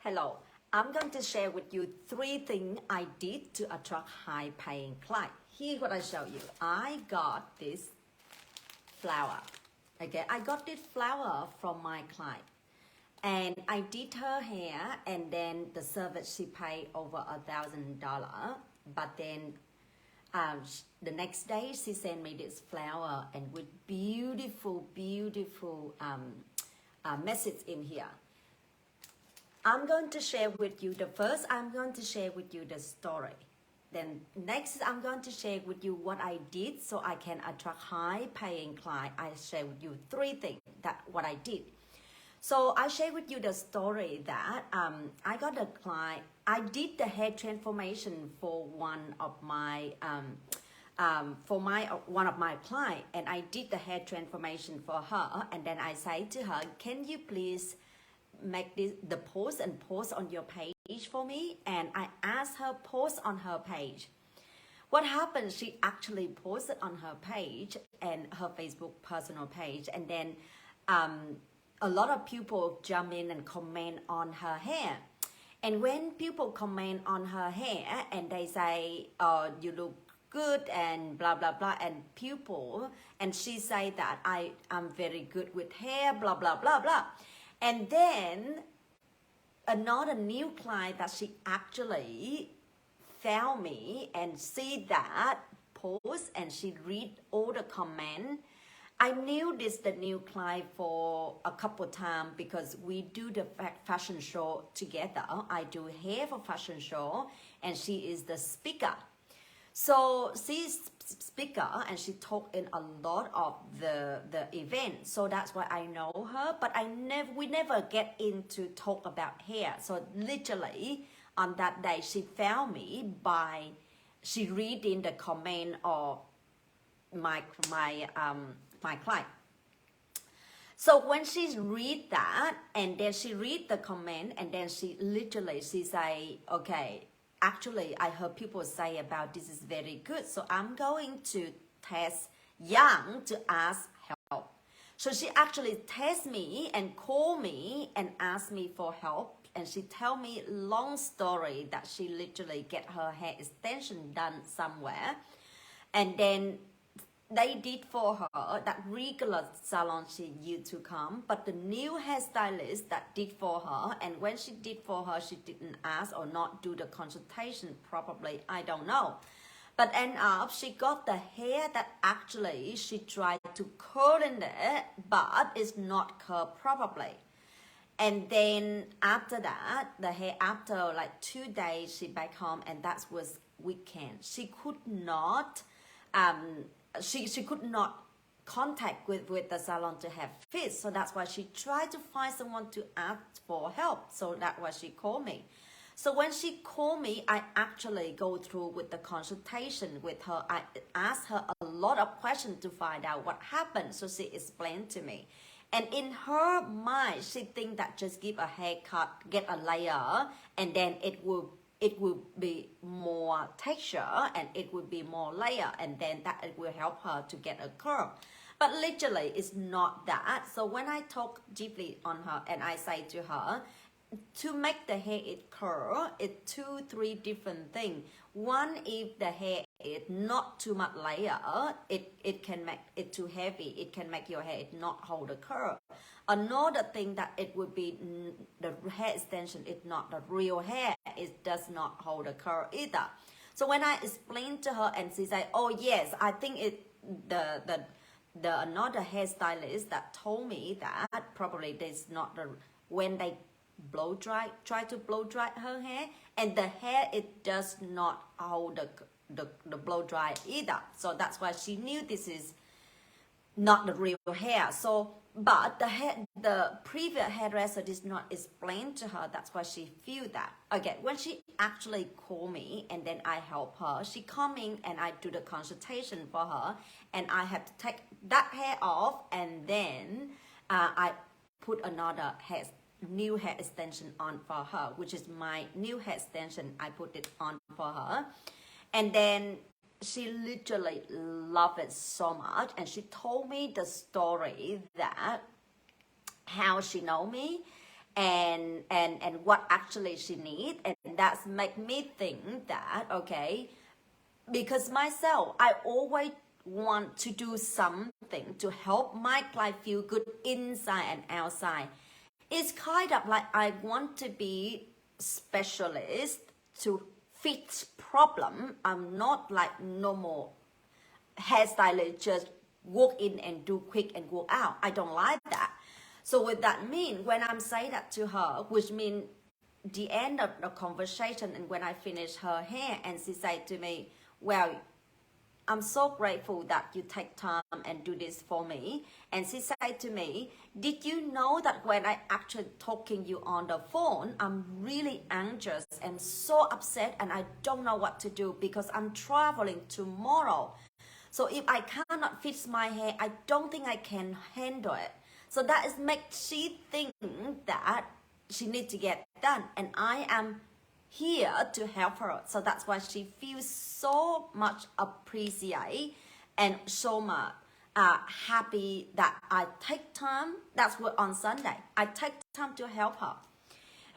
Hello, I'm going to share with you 3 things I did to attract high-paying client. Here's what I show you. I got this flower. Okay, I got this flower from my client. And I did her hair, and then the service she paid over $1,000. But then the next day she sent me this flower and with beautiful message in here. I'm going to share with you I'm going to share with you the story. Then next, I'm going to share with you what I did so I can attract high-paying client. I share with you 3 things that what I did. So I share with you the story that I got a client. I did the hair transformation for one of my client, and I did the hair transformation for her. And then I say to her, "Can you please make the post and post on your page for me?" And I asked her post on her page. What happened? She actually posted on her page and her Facebook personal page, and then a lot of people jump in and comment on her hair. And when people comment on her hair and they say, "Oh, you look good," and blah blah blah, and she say that I'm very good with hair, blah blah blah blah. And then another new client that she actually found me and see that post, and she read all the comment. I knew the new client for a couple of times because we do the fashion show together. I do hair for fashion show, and she is the speaker. So she's speaker and she talked in a lot of the event. So that's why I know her, but we never get into talk about hair. So literally on that day, she found me she read in the comment of my client. So when she read that, and then she read the comment, and then she say, "Okay, actually, I heard people say about this is very good, so I'm going to test Giang to ask help." So she actually test me and call me and ask me for help, and she tell me long story that she literally get her hair extension done somewhere, and then they did for her that regular salon she used to come, but the new hairstylist that did for her, and when she did for her, she didn't ask or not do the consultation probably, I don't know. But end up, she got the hair that actually she tried to curl in it, but it's not curled properly. And then after that, the hair, after like 2 days, she back home, and that was weekend. She could not she could not contact with the salon to have fits, so that's why she tried to find someone to ask for help. So that's why she called me. So when she called me, I actually go through with the consultation with her. I asked her a lot of questions to find out what happened, so she explained to me. And in her mind, she think that just give a haircut, get a layer, and then it will be more texture and it will be more layer, and then that it will help her to get a curl. But literally it's not that. So when I talk deeply on her and I say to her, to make the hair it curl, it's 2-3 different things. One, if the hair is not too much layer, it can make it too heavy. It can make your hair not hold the curl. Another thing that it would be the hair extension is not the real hair. It does not hold the curl either. So when I explained to her and she said, "Oh yes, I think the another hairstylist that told me that probably there's not the when they try to blow dry her hair, and the hair it does not hold the blow dry either." So that's why she knew this is not the real hair. So but the previous hairdresser did not explain to her. That's why she feel that. Okay, when she actually called me and then I help her, she come in and I do the consultation for her, and I have to take that hair off, and then I put another new hair extension on for her, which is my new hair extension. I put it on for her, and then she literally loved it so much, and she told me the story that how she know me, and what actually she needs, and that's make me think that, okay, because myself, I always want to do something to help my client feel good inside and outside. It's kind of like I want to be specialist to fix problem. I'm not like normal hairstylist, just walk in and do quick and walk out. I don't like that. So with that mean, when I'm saying that to her, which means the end of the conversation, and when I finish her hair, and she said to me, well, I'm so grateful that you take time and do this for me. And she said to me, did you know that when I actually talking you on the phone, I'm really anxious and so upset, and I don't know what to do because I'm traveling tomorrow. So if I cannot fix my hair, I don't think I can handle it. So that is make she think that she needs to get done, and I am here to help her. So that's why she feels so much appreciated and so much happy that I take time. That's what on Sunday I take time to help her.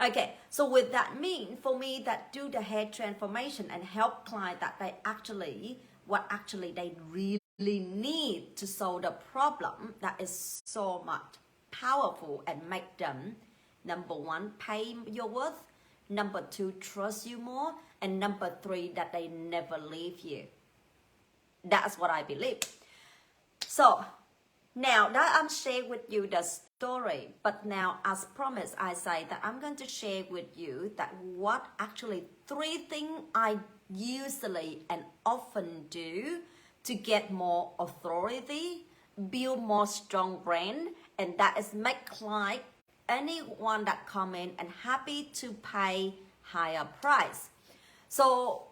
Okay, so with that mean for me that do the hair transformation and help client that they actually what actually they really need to solve the problem, that is so much powerful and make them, number one, pay your worth, number two, trust you more, and number three, that they never leave you. That's what I believe. So now that I'm sharing with you the story, but now as promised, I say that I'm going to share with you that what actually 3 things I usually and often do to get more authority, build more strong brand, and that is make client, anyone that come in and happy to pay higher price. So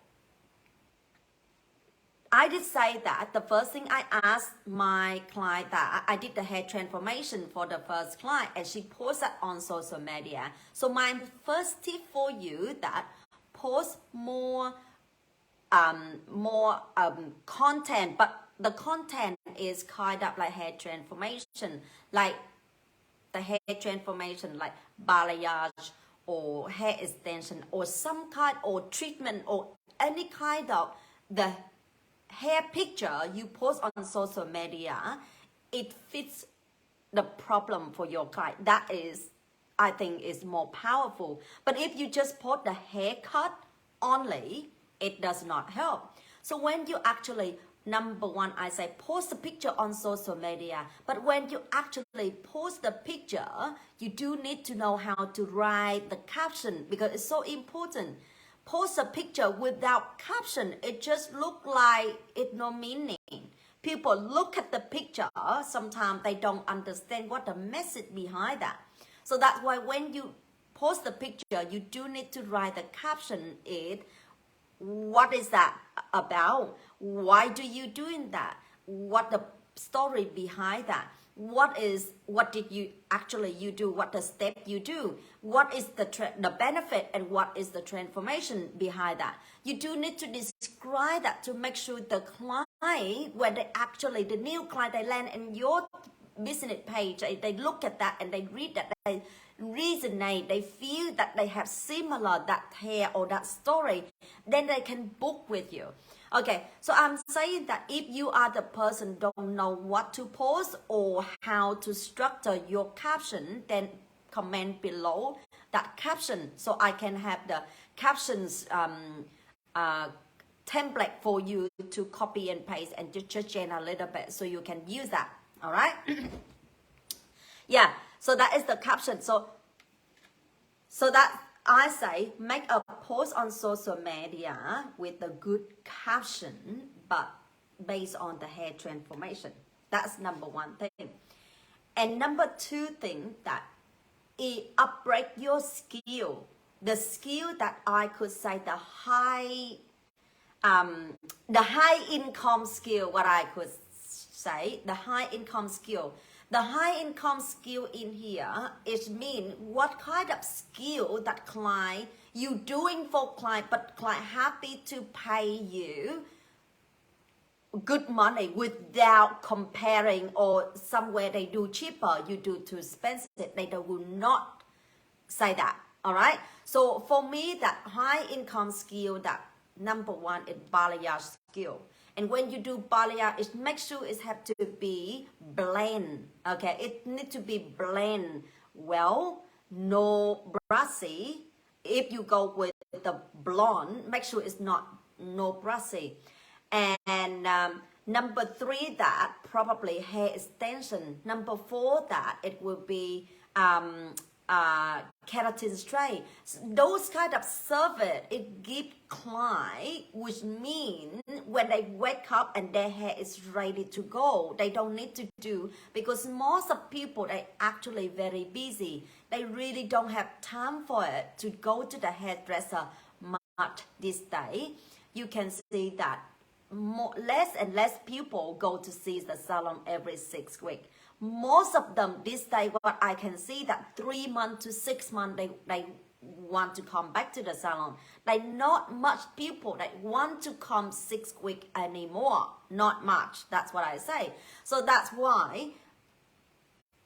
I did say that the first thing I asked my client that I did the hair transformation for the first client, and she posted on social media. So my first tip for you that post more content, but the content is kind of like hair transformation, like the hair transformation, like balayage or hair extension or some kind or treatment or any kind of the hair picture you post on social media, it fits the problem for your client. That is, I think, is more powerful. But if you just post the haircut only, it does not help. So when you actually, number one, I say post the picture on social media, but when you actually post the picture, you do need to know how to write the caption, because it's so important. Post a picture without caption, it just look like it no meaning. People look at the picture, sometimes they don't understand what the message behind that. So that's why when you post the picture, you do need to write the caption. What is that about? Why do you doing that? What the story behind that? What did you actually you do? What the step you do? What is the benefit and what is the transformation behind that? You do need to describe that to make sure the client, when they actually the new client they land in your business page, they look at that and they read that, they resonate, they feel that they have similar that hair or that story, then they can book with you. Okay, so I'm saying that if you are the person don't know what to post or how to structure your caption, then comment below that caption so I can have the captions template for you to copy and paste and just change a little bit so you can use that. All right. Yeah, so that is the caption. So that I say make a post on social media with a good caption, but based on the hair transformation. That's number one thing. And number two thing, that it upgrade your skill. The skill that I could say the high income skill, what I could say, the high income skill. The high income skill in here is mean what kind of skill that client you doing for client, but client happy to pay you good money without comparing, or somewhere they do cheaper, you do too expensive, they will not say that. All right. So for me, that high income skill, that number one is balayage skill. And when you do balayage, it make sure it have to be blend. Okay, it need to be blend well, no brassy. If you go with the blonde, make sure it's not no brassy. And number three, that probably hair extension. Number four, that it will be keratin straight. So those kind of service, it give client, which mean when they wake up and their hair is ready to go, they don't need to do, because most of people, they actually very busy. They really don't have time for it to go to the hairdresser much this day. You can see that less and less people go to see the salon every 6 weeks. Most of them this day, what I can see, that 3 months to 6 months, they want to come back to the salon. Like not much people that want to come 6 weeks anymore. Not much. That's what I say. So that's why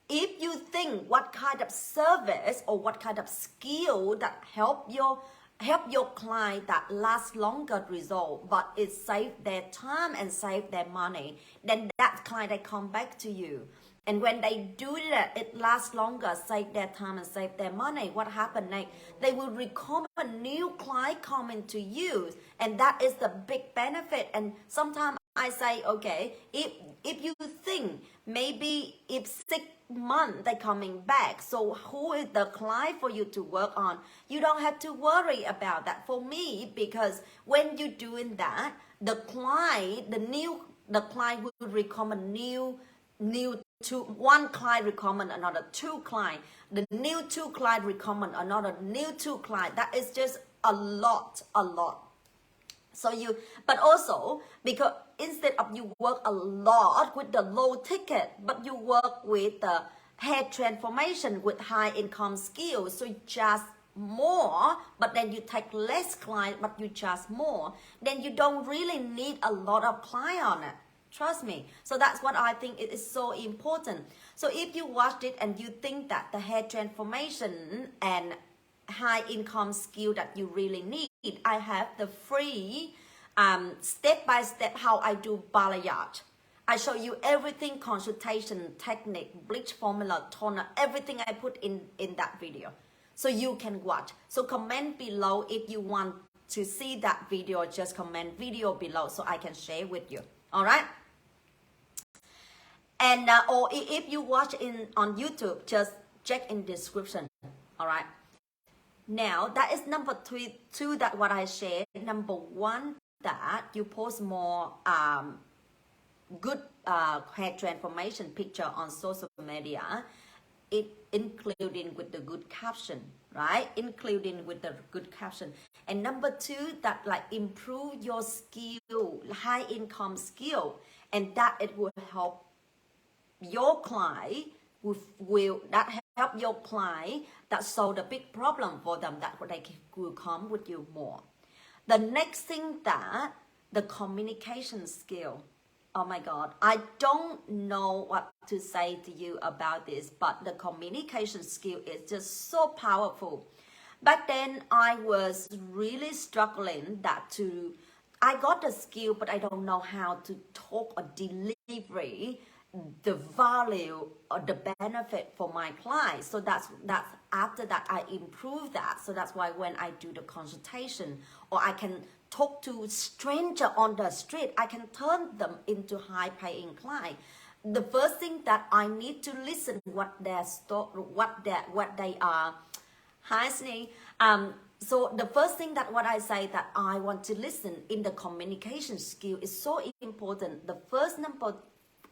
if you think what kind of service or what kind of skill that help your client that last longer result, but it save their time and save their money, then that client, they come back to you. And when they do that, it lasts longer, save their time and save their money. What happened next? They will recommend new client coming to you, and that is the big benefit. And sometimes I say, okay, if you think maybe if 6 months they coming back, so who is the client for you to work on? You don't have to worry about that for me, because when you're doing that, the client will recommend new to one client recommend another 2 client, the new 2 client recommend another new 2 client. That is just a lot. So but also because instead of you work a lot with the low ticket, but you work with the hair transformation with high income skills, so you charge more, but then you take less client, but you charge more, then you don't really need a lot of client on it. Trust me. So that's what I think it is so important. So if you watched it and you think that the hair transformation and high income skill that you really need, I have the free step-by-step how I do balayage. I show you everything, consultation, technique, bleach formula, toner, everything I put in that video. So you can watch. So comment below if you want to see that video, just comment video below so I can share with you. All right? And or if you watch on YouTube, just check in description. All right. Now that is number 2 that what I shared. Number 1, that you post more good hair transformation picture on social media, it including with the good caption, right? Including with the good caption. And number 2, that like improve your skill, high income skill, and that it will help your client that help your client that solve the big problem for them, that they will come with you more. The next thing, that the communication skill. Oh my God, I don't know what to say to you about this, but the communication skill is just so powerful. Back then, I was really struggling I got the skill, but I don't know how to talk or deliver the value or the benefit for my clients. So that's after that I improved that. So that's why when I do the consultation, or I can talk to stranger on the street, I can turn them into high paying client. The first thing that I need to listen what they are. Hi, Sneak. So the first thing that what I say, that I want to listen in the communication skill is so important. The first number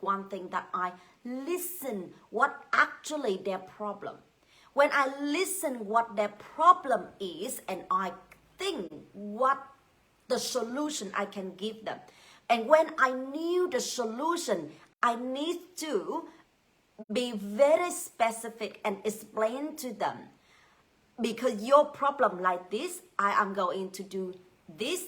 1 thing, that I listen what actually their problem. When I listen what their problem is, and I think what the solution I can give them. And when I knew the solution, I need to be very specific and explain to them, because your problem like this, I am going to do this,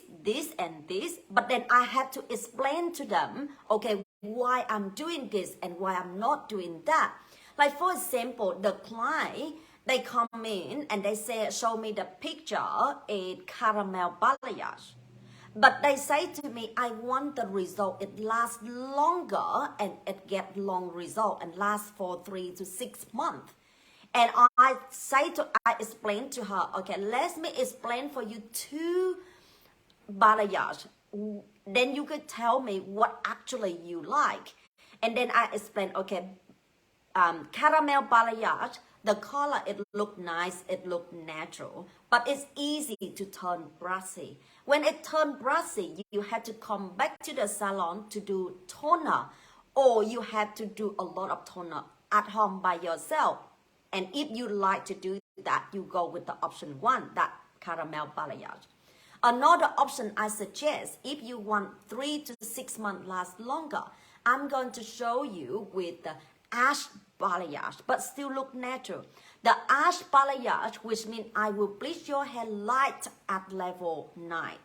and this, but then I have to explain to them, okay, why I'm doing this and why I'm not doing that. Like for example, the client They come in and they say, show me the picture in caramel balayage. But they say to me, I want the result. It lasts longer and it get long result and lasts for 3 to 6 months. And I explain to her, okay, let me explain for you 2 balayage. Then you could tell me what actually you like. And then I explain, okay, caramel balayage, the color, it look nice, it look natural, but it's easy to turn brassy. When it turn brassy, you have to come back to the salon to do toner, or you have to do a lot of toner at home by yourself. And if you like to do that, you go with the option 1, that caramel balayage. Another option I suggest, if you want 3 to 6 months last longer, I'm going to show you with the ash balayage, but still look natural. The ash balayage, which means I will bleach your hair light at level 9,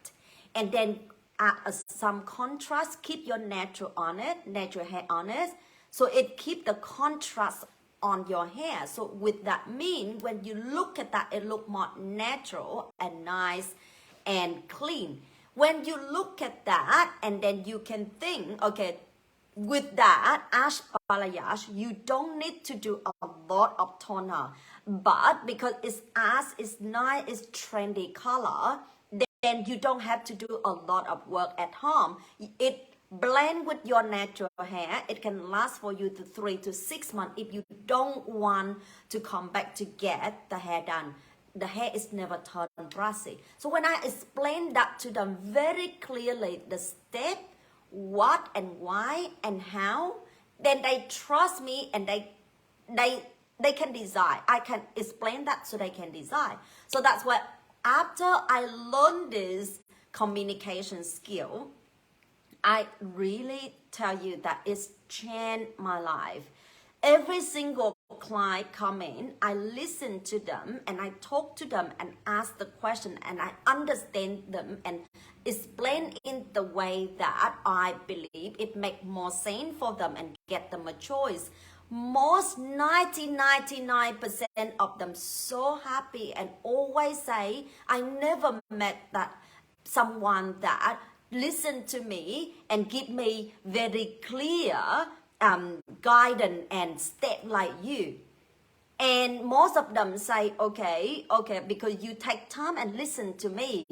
and then add some contrast, keep your natural hair on it, so it keep the contrast on your hair. So with that mean, when you look at that, it look more natural and nice and clean. When you look at that, and then you can think, okay, with that ash balayage, you don't need to do a lot of toner, but because it's ash, it's nice, it's trendy color, then you don't have to do a lot of work at home. It blend with your natural hair. It can last for you to 3 to 6 months if you don't want to come back to get the hair done. The hair is never turned brassy. So when I explain that to them very clearly, the step, what and why and how, then they trust me and they can decide. I can explain that so they can decide. So that's why after I learned this communication skill, I really tell you that it's changed my life. Every single client come in, I listen to them and I talk to them and ask the question and I understand them and explain in the way that I believe it makes more sense for them and get them a choice. Most 99% of them so happy and always say, I never met that someone that listened to me and give me very clear guidance and step like you. And most of them say, okay, because you take time and listen to me,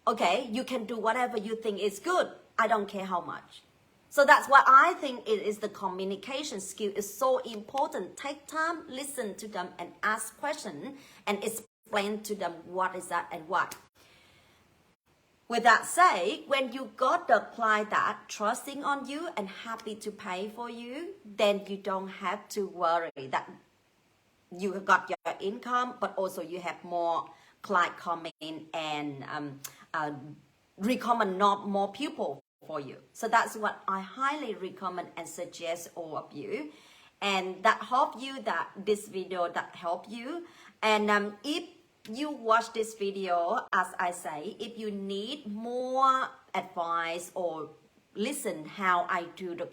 okay, you can do whatever you think is good. I don't care how much. So that's why I think it is the communication skill is so important. Take time, listen to them and ask questions and explain to them what is that and what. With that said, when you got the client that trusting on you and happy to pay for you, then you don't have to worry that you have got your income, but also you have more client coming in and recommend more people for you. So that's what I highly recommend and suggest all of you. And that hope you that this video that help you. And if you watch this video, as I say, if you need more advice or listen how I do the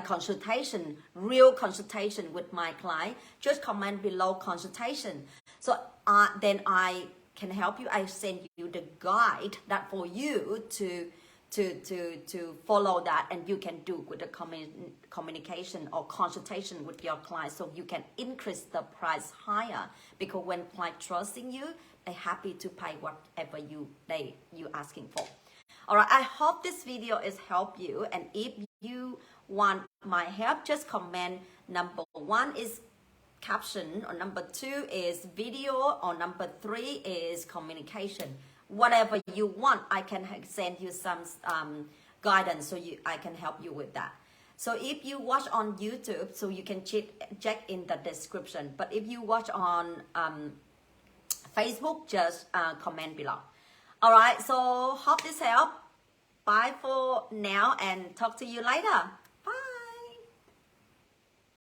consultation, real consultation with my client, just comment below consultation. So then I can help you. I send you the guide that for you to follow that, and you can do with the communication or consultation with your client, so you can increase the price higher, because when client trusting you, they're happy to pay whatever you asking for. All right, I hope this video is help you, and if you want my help, just comment number 1 is caption, or number 2 is video, or number 3 is communication. Whatever you want, I can send you some guidance, so I can help you with that. So if you watch on YouTube, so you can check in the description. But if you watch on Facebook, just comment below. All right, so hope this help. Bye for now and talk to you later.